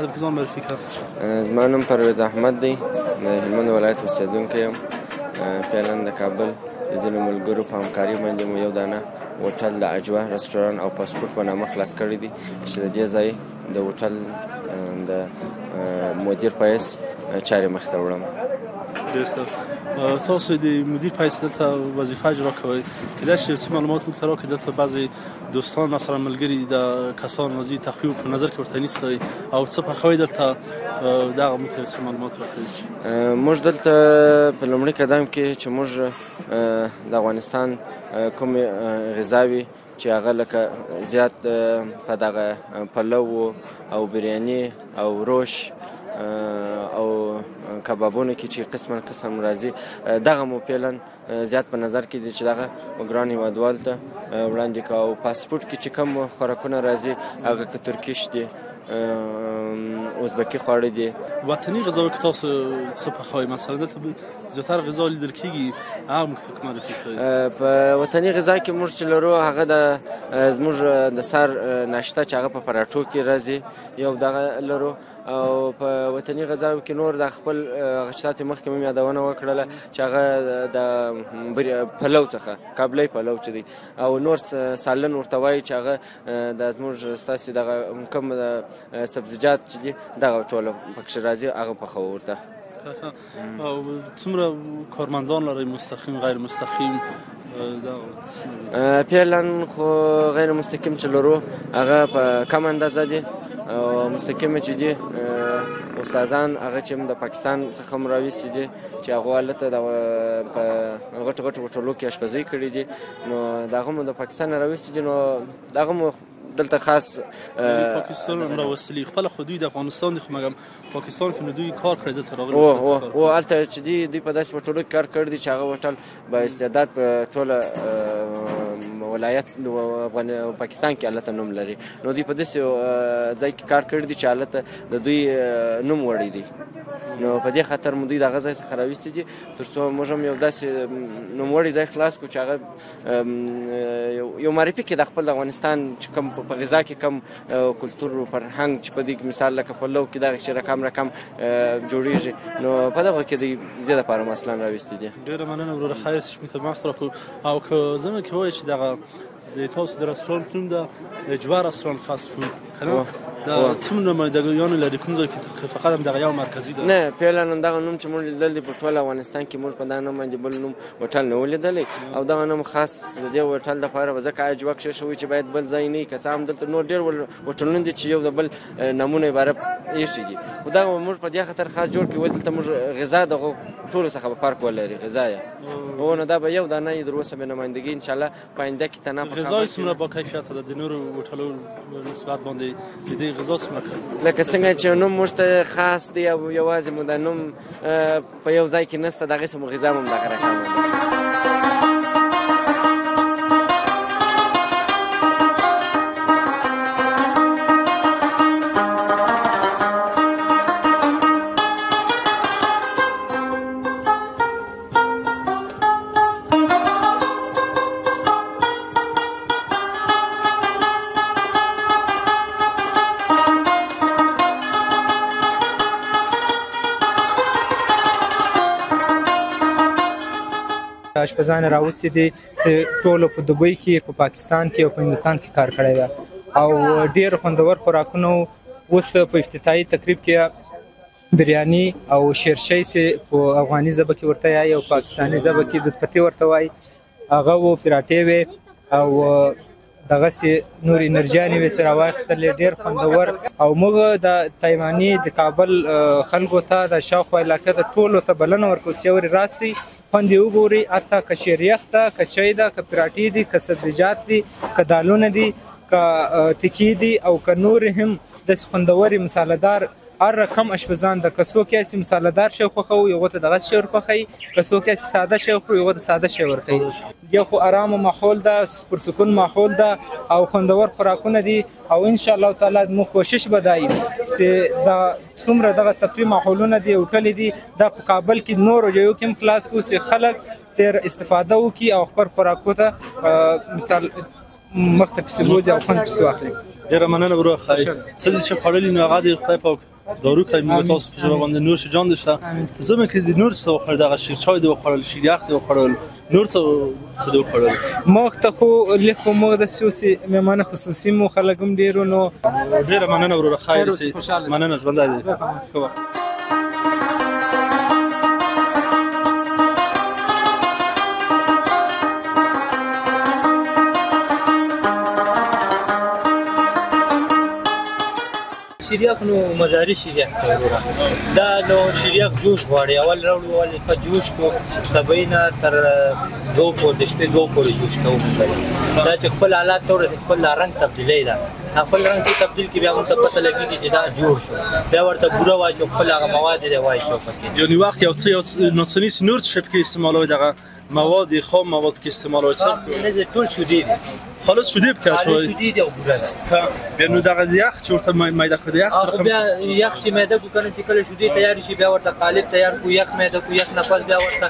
راته پکې ځان معرفي کړه. زما نوم پرویز احمد دی، د هلمند ولایت اوسېدونکی یم. فعلا د کابل د ځینو ملګرو په همکاري باندې مو یو دانه هوټل د اجوا رستورانت او پاسپورټ په نامه خلاص کړی دی چې د دې ځای د هوټل د مدیر په حیث چارې مخته وړم. ډېر ښه. تاسو د مدیر په حیث دلته وظیفه اجرا کوئ، کیدای شي څه معلومات موږ ته راکړئ. دلته بعضې دوستان مثلا ملګري د کسان راځي تخفیف په نظر کې ورته نیسئ او څه پخوئ دلته، دغه موږ ته څه معلومات راکړئ. موږ دلته په لومړي قدم کې چې موږ د افغانستان کومې غذاوې چې هغه لکه زیات په دغه پلو او بریاني او روش او کبابونو کې چې قسم قسم راځي، دغه مو فعلا زیات په نظر کې دي چې دغه ګران هېوادوالو ته وړاندې کړه. او پاسپورټ کې چې کوم خوراکونه راځي هغه که ترکیش دي، ازبکي خواړه دي. وطني غذا کې تاسو څه پخوئ؟ مثلا دلته زیاتره غذا لیدل کېږي، هغه موږ ته معرفي کړئ. په وطني غذا کې موږ چې لرو هغه زموږ د سهار ناشته چې هغه په پراټو کې راځي یو دغه لرو. او په وطني غذاو کې نور د خپل غشتاتې مخکې مې یادونه وکړله چې هغه د پلو څخه کابلی پلو چې دی او نور سالن ورته وایي چې هغه د زموږ ستاسې دغه کوم سبزیجات چې دي دغه ټوله پکښې راځي، هغه پخوو ورته. او څومره کارمندان لرئ، مستقیم غیر مستقیم؟ فعلا خو غیر مستقیم چې لرو هغه په کم اندازه دي، او مستقیم چې دي استادان هغه چې د پاکستان څخه هم راویستي دي چې هغو هلته په غټو غټو هوټلو کې اشپزۍ کړي دي، نو د هغه مو د پاکستان نه راویستي دي، نو د هغه مو دلته خاص پاکستان هم راوستلي. خپله خو دوی د افغانستان دي، خو مګم پاکستان کې نو دوی کار کړی دلته راغلي. او هلته چې دوی په داسې هوټلو کې کار کړی دي چې هغه هوټل با استعداد په ټوله ولایت پاکستان کې هلته نوم لري، نو دوی په داسې ځای کې کار کړی دي چې هلته د دوی نوم وړی دی، نو په دې خاطر مو دوی دغه ځای څخه راویستي دي تر څو موږ هم یو داسې نوموړی ځای خلاص کړو چې هغه یو معرفي کړي د خپل افغانستان چې کوم په غذا کې کوم کلتور او فرهنګ چې په دې کې مثال لکه پلو کې دغه چې رقم جوړیږي، نو په دغه کې د دې لپاره مثلا راویستي دي. ډېره مننه وروره، خیر چې مې ته وخت راکړو. او که زه مې کې وایي چې دغه د تاسو د رستورانت نوم د اجوا رستورانت فاست فود کنه، دا څومره نمایندګانې لري؟ کوم ځای کې فقط هم دغه یو مرکزي ده؟ نه، فعلا همدغه نوم چې موږ لیدل دی په ټول افغانستان کې موږ په دغه نوم باندې بل نوم هوټل نه و لیدلی، او دغه نوم خاص د دې هوټل دپاره ځکه اجوا کښېښوي چې باید بل ځای نه وي، که څه هم دلته نور ډېر هوټلونه دي چې یو د بل نومونه عبارت ایښي دي، خو دغه موږ په دې خاطر خاص جوړ کړي ولې دلته موږ غذا دغه ټولو څخه به فرق ولري غذا یې، نو دا به یو دانه یې در اوسه به نمایندګي انشاءالله په آینده کې تنه غذا څومره با کیفیته ده د نورو هوټلو نسبت باندې؟ د دې غذا څومره لکه څنګه چې نوم موږ ته خاص دی او یوازې مو د نوم په یو ځای کې نشته، دغسې مو غذا هم دغه رقم ده. اشپزان راوستي دي چې ټولو په دوبۍ کې، په پاکستان کې او په هندوستان کې کار کړی ده، او ډېر خوندور خوراکونه اوس په افتتاحي تقریب کې بریاني او شیرشی چې په افغاني ژبه کې ورته وایي او پاکستاني ژبه کې دود پتې ورته وایي، هغه و پراټې وې او دغسې نور انرژیانې وې چې راواخیستلې، ډېر خوندور. او موږ د تایواني د کابل خلکو ته د شاوخوا علاقې ته ټولو ته بلنه ورکړو چې یورې راسئ، خوند یې وګورئ، حتی که شیریخ ده، که چای ده، که پراټې دي، که سبزیجات دي، که دالونه دي، که تکې دي، او که نور هم داسې خوندورې مسالهدار هر رقم اشپزان ده، که څوک یې مسالهدار شی خوښوي هغو ته دغسې شی ورپخوي، که څوک یې ساده شی خوري هغو ته ساده شی ورکوي. یو خو ارامه ماحول ده، پرسکون ماحول ده او خوندور خوراکونه دي، او انشاءالله تعالی موږ کوشش به دا وي چې دا څومره دغه تفریح ماحولونه دي هوټلې دي دا په کابل کې نورو ځایو کې هم خلاص کړو چې خلک ډېر استفاده وکړي او خپل خوراکو ته مثال مخ ته پسې بوځي او خوند پسې واخلي. ډېره مننه وروره، ښایي څه دې چې خوړلي نو هغه دې خدای پاک دارو کوي موږ تاسو په ژبه باندې نوش جان دشته زموږ کې د نور څه وخړ دغه شیر چای د وخړل شیر یخ د وخړل نور څه د وخړل مخ ته خو لیکو مو د سوسي مېمانه خصوصي مو خلګم ډیرو نو ډیره مننه وروره خیر سي مننه ژوندای دي شیریاک نو مزاري شیریاک دا نو شیریاک جوش غواړي اول راوړو ولې په جوش کو سبینا تر 2 پورې شپې 2 پورې جوش کوو دا چې خپل حالات تور خپل رنگ تبدیلی دا خپل رنگ کې تبدیل کې بیا موږ ته پته لګي چې دا جوړ شو بیا ورته ګوره واچو خپل هغه مواد دی واچو پکې یعنی وخت یو څه نوسنی نور شپ کې استعمالوي دغه مواد خام مواد کې استعمالوي څه نه ټول شودي دي خلاص شودي بکاش وای شودي دی او ګوره بیا نو دغه یخ چې ورته مایده کړی یخ سره بیا یخ چې مایده کو کنه چې کله شودي تیار شي بیا ورته قالب تیار کو یخ مایده کو یخ نه پس بیا ورته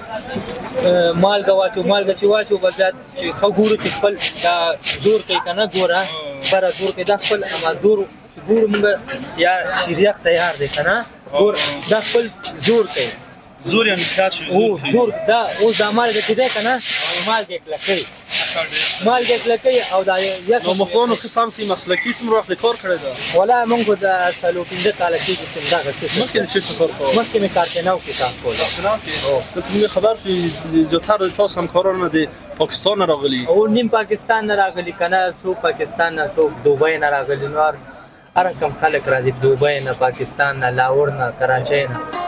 مالګه واچو مالګه چې واچو بس چې خو ګورو چې خپل دا زور کوي کنه ګوره پر زور کې دا خپل امازور چې ګورو موږ یا شیریاک تیار دی کنه ګور دا خپل زور کوي زور یعنی کاش او زور دا او زمال کې دی کنه مالګه کلکې مالګه کلکې او دا یک نو مخونو قسم سي مسلکی سم وخت کار کړی دا ولا موږ د سلو کې د کال کې چې دا کې مخکې چې کار کوو مخکې مې کار کناو کې کار کوو دلته خبر شي زیاتره تاسو هم کارونه دي پاکستان راغلي او نیم پاکستان راغلي کنه سو پاکستان نه سو دوبۍ نه راغلي نور هر کوم خلک راځي دوبۍ نه پاکستان نه لاهور نه کراچۍ نه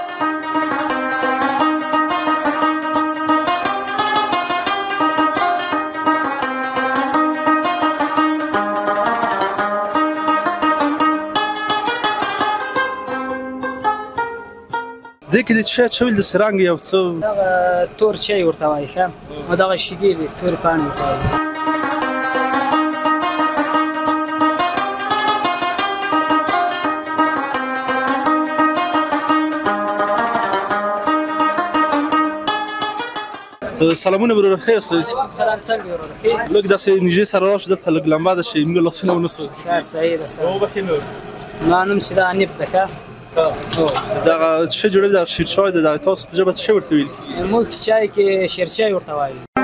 دې کې د چې ویل د سرنګ یو څه تور چای ورته وایي ښه او دغه شیدې دي تور پاڼې ورته وایي سلامونه وروره ښه یاست سلام څنګه وروره ښه لږ داسې نږدې سره راشه دلته لږ لمبه ده چې موږ لاسونه ونه سوځي ښه صحیح ده صحیح وبخښئ نور ما نوم چې دا انیب ده ښه دغه څه جوړوي دغه شیر چای ده دغه تاسو په ژبه څه ورته ویل کېږي موږ چای کې شیر چای ورته وایو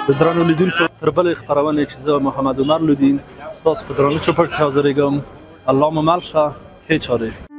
د درنو لیدونکو تر بلې خپرونې چې زه محمد عمر لودین ستاسو په درنو چوپړ کې حاضرېږم الله مو مل شه ښې چارې